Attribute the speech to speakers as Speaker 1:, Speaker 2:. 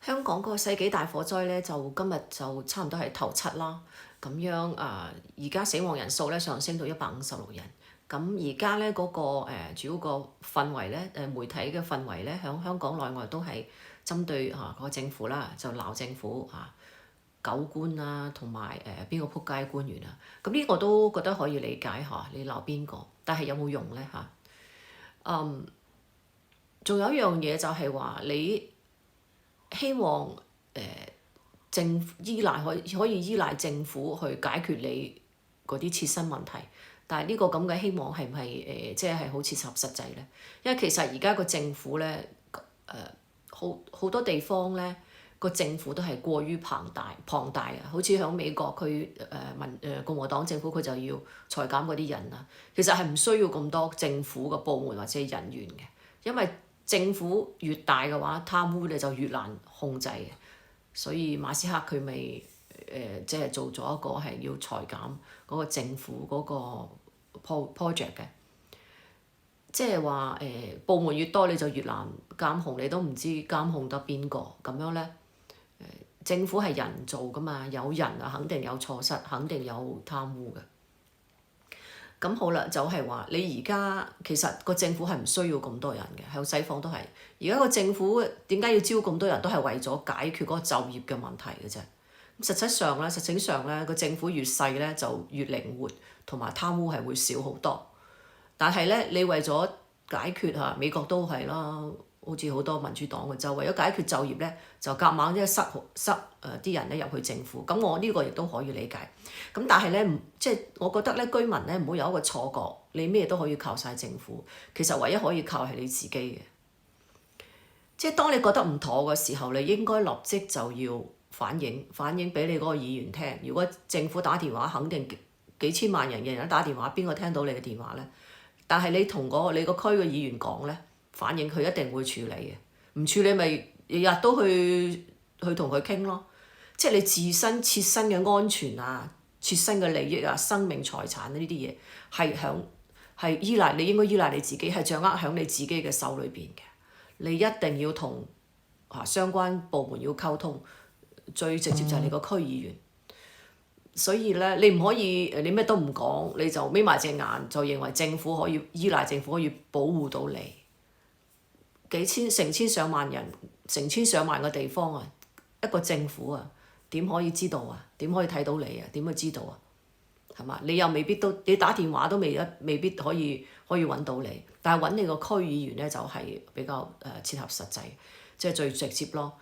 Speaker 1: 香港個世紀大火災咧，就今日就差唔多係頭七啦。咁樣而家死亡人數咧上升到156人。咁而家咧嗰個主要個氛圍咧，媒體嘅氛圍咧，響香港內外都係針對個政府啦，就鬧政府狗官啊，同埋邊個仆街官員啊。咁呢個都覺得可以理解嚇，你鬧邊個？但係有冇用咧嚇？仲有一樣嘢就係話你希望政府可以依賴政府去解決你嗰啲切身問題，但係呢個咁嘅希望係唔係即係好切合實際咧？因為其實而家個政府咧好多地方咧個政府都係過於龐大啊！好似喺美國佢共和黨政府佢就要裁減嗰啲人啊，其實係唔需要咁多政府嘅部門或者人員嘅，因為政府越大嘅話，貪污咧就越難控制嘅，所以馬斯克佢咪即係做咗一個係要裁減嗰個政府嗰個 project 嘅，即係話部門越多你就越難監控，你都唔知監控得邊個咁樣咧。政府係人做噶嘛，有人啊肯定有錯失，肯定有貪污嘅。咁好啦，就係話你而家其實個政府係唔需要咁多人嘅，喺西方都係。而家個政府點解要招咁多人都係為咗解決嗰個就業嘅問題嘅啫。實際上咧，個政府越細咧就越靈活，同埋貪污係會少好多。但係咧，你為咗解決美國都係啦。好似好多民主黨嘅就為咗解決就業咧，就夾硬即係塞啲人咧入去政府。咁我呢個亦都可以理解。咁但係咧，即係我覺得咧，居民咧唔好有一個錯覺，你咩都可以靠晒政府。其實唯一可以靠係你自己嘅。即係當你覺得唔妥嘅時候，你應該立即就要反映俾你嗰個議員聽。如果政府打電話，肯定幾千萬人人打電話，邊個聽到你嘅電話咧？但係你同你個區嘅議員講咧。反映佢一定會處理嘅，唔處理咪日日都去同佢傾咯。即係你自身切身嘅安全啊、切身嘅利益啊、生命財產呢啲嘢係依賴你，應該依賴你自己，係掌握喺你自己嘅手裏邊嘅。你一定要同相關部門要溝通，最直接就係你個區議員。所以咧，你唔可以你咩都唔講，你就眯埋隻眼就認為政府可以依賴政府可以保護到你。成千上萬人，成千上萬個地方啊，一個政府啊，點可以知道啊？點可以睇到你啊？點去知道啊？係嘛？你又未必都，你打電話都未必可以揾到你，但係揾你個區議員咧就係比較切合實際，即係最直接咯。